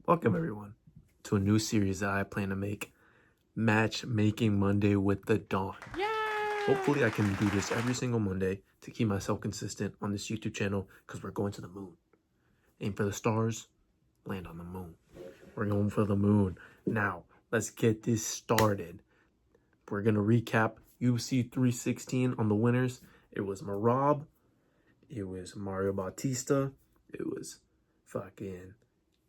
Welcome everyone to a new series that I plan to make, Matchmaking Monday with the Dawn. Yeah. Hopefully I can do this every single Monday to keep myself consistent on this YouTube channel because we're going to the moon. Aim for the stars, land on the moon. We're going for the moon. Now, let's get this started. We're going to recap UFC 316 on the winners. It was Merab, it was Mario Bautista, it was fucking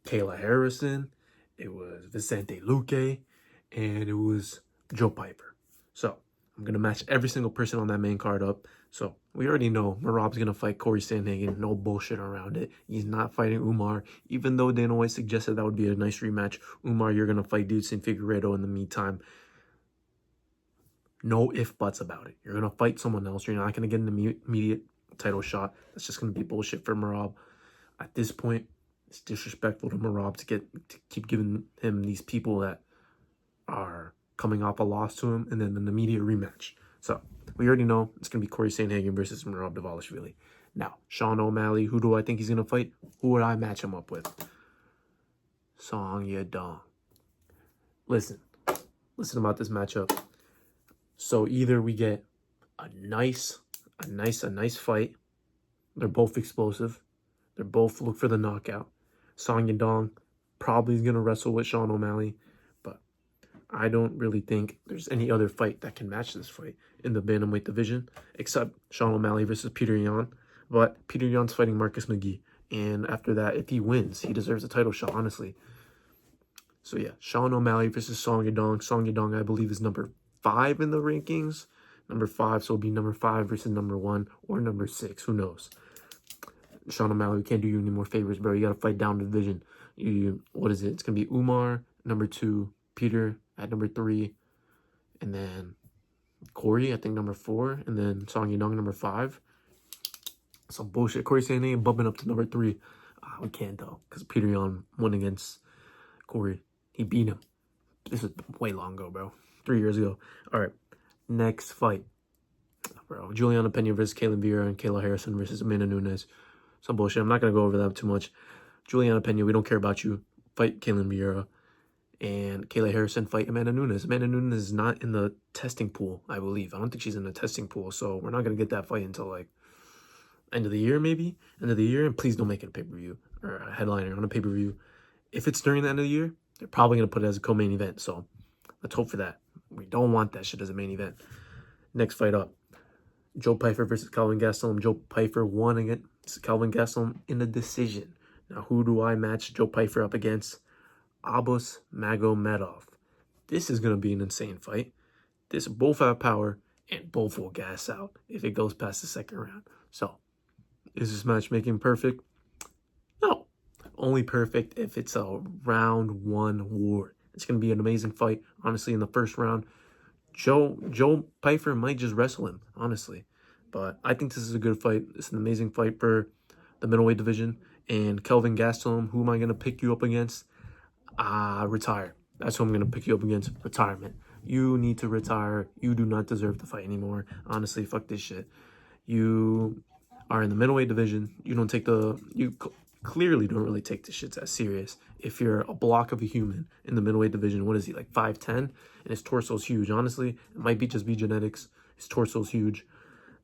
Kayla Harrison, it was Vicente Luque, and it was Joe Piper. So I'm going to match every single person on that main card up. So we already know Merab's going to fight Corey Sandhagen. No bullshit around it. He's not fighting Umar, even though Dana White suggested that would be a nice rematch. Umar, you're going to fight Dudson Figueiredo in the meantime. No if buts about it. You're going to fight someone else. You're not going to get an immediate title shot. That's just going to be bullshit for Merab. At this point, it's disrespectful to Merab to keep giving him these people that are coming off a loss to him and then an immediate rematch. So we already know it's going to be Corey Sandhagen versus Merab Dvalishvili. Now, Sean O'Malley, who do I think he's going to fight? Who would I match him up with? Song Yadong. Listen about this matchup. So either we get a nice fight. They're both explosive. They both look for the knockout. Song Yadong probably is going to wrestle with Sean O'Malley, but I don't really think there's any other fight that can match this fight in the bantamweight division except Sean O'Malley versus Peter Yan. But Peter Yan's fighting Marcus McGee, and after that, if he wins, he deserves a title shot, honestly. So yeah, Sean O'Malley versus Song Yadong. Song Yadong, I believe, is number 5 in the rankings. Number 5, so it'll be number 5 versus number 1 or number 6. Who knows? Sean O'Malley, we can't do you any more favors, bro. You got to fight down the division. What is it? It's going to be Umar, number 2, Peter at number 3, and then Corey, I think, number 4, and then Song Yadong, number 5. Some bullshit. Corey Sandhagen bumping up to number 3. We can't, though, because Peter Yan won against Corey. He beat him. This is way long ago, bro. 3 years ago. All right, next fight. Bro, Juliana Pena versus Kaylin Vieira and Kayla Harrison versus Amanda Nunes. Some bullshit. I'm not going to go over that too much. Juliana Pena, we don't care about you. Fight Kaylin Vieira. And Kayla Harrison fight Amanda Nunes. Amanda Nunes is not in the testing pool, I believe. I don't think she's in the testing pool. So we're not going to get that fight until like end of the year, maybe. End of the year. And please don't make it a pay-per-view or a headliner on a pay-per-view. If it's during the end of the year, they're probably going to put it as a co-main event. So let's hope for that. We don't want that shit as a main event. Next fight up. Joe Piper versus Kelvin Gastelum. Joe Piper won against Kelvin Gastelum in a decision. Now, who do I match Joe Piper up against? Abus Magomedov. This is going to be an insane fight. Both have power, and both will gas out if it goes past the second round. So, is this matchmaking perfect? No. Only perfect if it's a round 1 war. It's going to be an amazing fight. Honestly, in the first round, Joe Piper might just wrestle him, honestly. But I think this is a good fight. It's an amazing fight for the middleweight division. And Kelvin Gastelum, who am I going to pick you up against? Retire. That's who I'm going to pick you up against. Retirement. You need to retire. You do not deserve to fight anymore. Honestly, fuck this shit. You are in the middleweight division. You clearly don't really take this shit that serious. If you're a block of a human in the middleweight division, what is he, like 5'10"? And his torso's huge. Honestly, it might just be genetics. His torso's huge.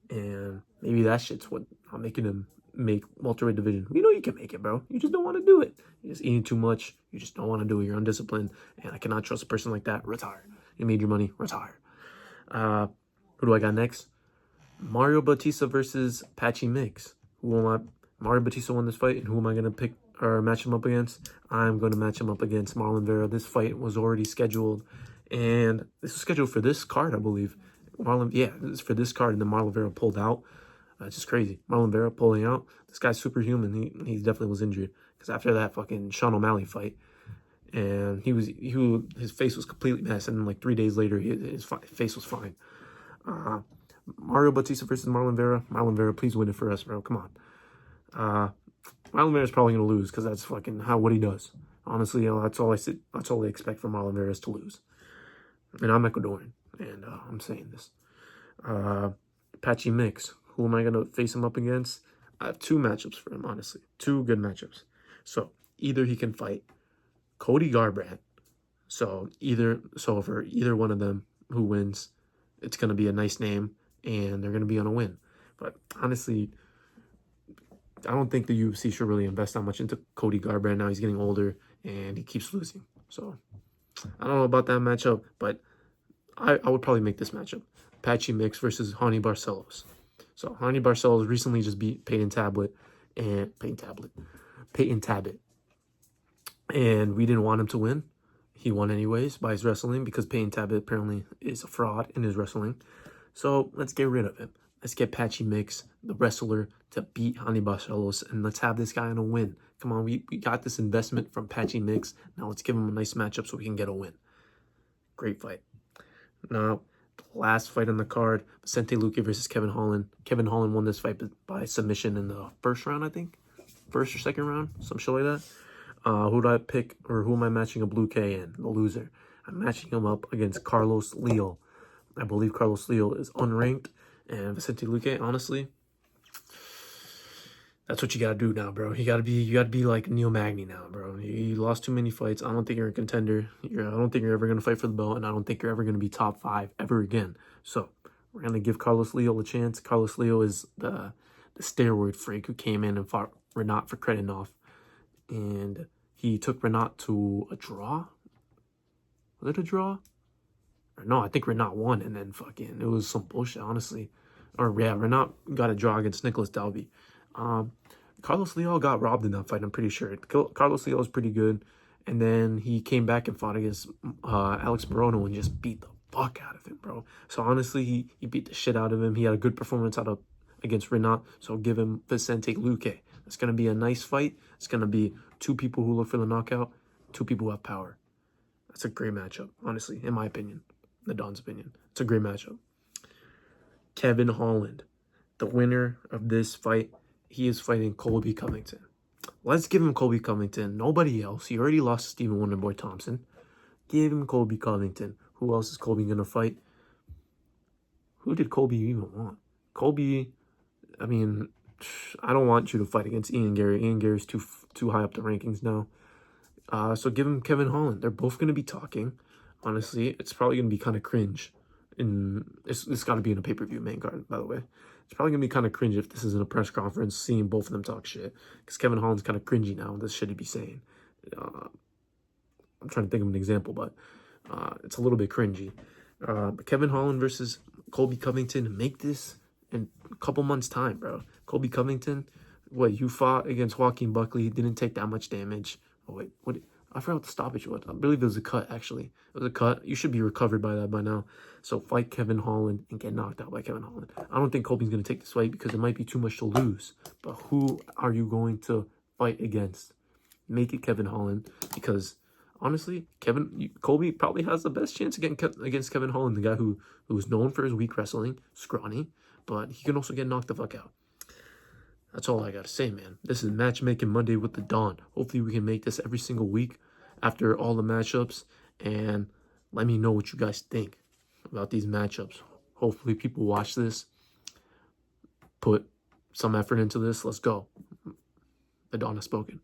And maybe that shit's what I'm making him make welterweight division. You know you can make it, bro. You just don't want to do it. You're just eating too much. You just don't want to do it. You're undisciplined. And I cannot trust a person like that. Retire. You made your money. Retire. Who do I got next? Mario Bautista versus Patchy Mix. Mario Bautista won this fight, and who am I going to pick or match him up against? I'm going to match him up against Marlon Vera. This fight was already scheduled, and this was scheduled for this card, I believe. It's for this card, and then Marlon Vera pulled out. It's just crazy. Marlon Vera pulling out. This guy's superhuman. He definitely was injured because after that fucking Sean O'Malley fight, and his face was completely messed, and then like 3 days later, his face was fine. Mario Bautista versus Marlon Vera. Marlon Vera, please win it for us, bro. Come on. Marlon Vera's probably gonna lose because that's fucking what he does. Honestly, that's all I expect from Marlon Vera is to lose. And I'm Ecuadorian, and I'm saying this. Patchy Mix. Who am I gonna face him up against? I have 2 matchups for him, honestly. 2 good matchups. So either he can fight Cody Garbrandt. So for either one of them who wins, it's going to be a nice name, and they're going to be on a win. But honestly, I don't think the UFC should really invest that much into Cody Garbrandt. Now he's getting older, and he keeps losing. So I don't know about that matchup, but I would probably make this matchup. Patchy Mix versus Hani Barcelos. So Hani Barcelos recently just beat Peyton Tablet. And we didn't want him to win. He won anyways by his wrestling because Peyton Tablet apparently is a fraud in his wrestling. So let's get rid of him. Let's get Patchy Mix, the wrestler, to beat Hani Barcelos, and let's have this guy on a win. Come on, we got this investment from Patchy Mix. Now let's give him a nice matchup so we can get a win. Great fight. Now, the last fight on the card, Vicente Luque versus Kevin Holland. Kevin Holland won this fight by submission in the first round, I think. First or second round, some shit like that. Who do I pick, or who am I matching a Blue K in? The loser. I'm matching him up against Carlos Leal. I believe Carlos Leal is unranked, and Vicente Luque, honestly, that's what you gotta do now, bro. You gotta be like Neil Magny now, bro. You lost too many fights. I don't think you're a contender. I don't think you're ever gonna fight for the belt, and I don't think you're ever gonna be top 5 ever again. So we're gonna give Carlos Leal a chance. Carlos Leal is the steroid freak who came in and fought Renat for Kretinov, and he took Renat to a draw. Was it a draw? Or no, I think Renat won, and then fucking it was some bullshit, honestly. Or yeah, Renat got a draw against Nicholas Dalby. Carlos Leal got robbed in that fight, I'm pretty sure. Carlos Leal was pretty good, and then he came back and fought against Alex Morono and just beat the fuck out of him, bro. So honestly, he beat the shit out of him. He had a good performance against Renat, so I'll give him Vicente Luque. It's going to be a nice fight. It's going to be 2 people who look for the knockout, 2 people who have power. That's a great matchup, honestly, in my opinion. The Don's opinion. It's a great matchup. Kevin Holland, the winner of this fight, he is fighting Colby Covington. Let's give him Colby Covington. Nobody else. He already lost to Stephen Wonderboy Thompson. Give him Colby Covington. Who else is Colby going to fight? Who did Colby even want? Colby, I mean, I don't want you to fight against Ian Gary. Ian Gary's too high up the rankings now. So give him Kevin Holland. They're both going to be talking. Honestly, it's probably going to be kind of cringe. It's got to be in a pay-per-view main card, by the way. It's probably going to be kind of cringe if this is in a press conference, seeing both of them talk shit. Because Kevin Holland's kind of cringy now with this shit he'd be saying. I'm trying to think of an example, but it's a little bit cringy. But Kevin Holland versus Colby Covington, make this in a couple months' time, bro. Colby Covington, you fought against Joaquin Buckley, didn't take that much damage. Oh, wait, what? I forgot what the stoppage was. I believe it was a cut, actually. It was a cut. You should be recovered by that by now. So fight Kevin Holland and get knocked out by Kevin Holland. I don't think Colby's going to take this fight because it might be too much to lose. But who are you going to fight against? Make it Kevin Holland, because honestly, Colby probably has the best chance against Kevin Holland, the guy who's known for his weak wrestling, scrawny, but he can also get knocked the fuck out. That's all I gotta say, man. This is Matchmaking Monday with the Don. Hopefully we can make this every single week after all the matchups, and let me know what you guys think about these matchups. Hopefully people watch this, put some effort into this. Let's go. The Don has spoken.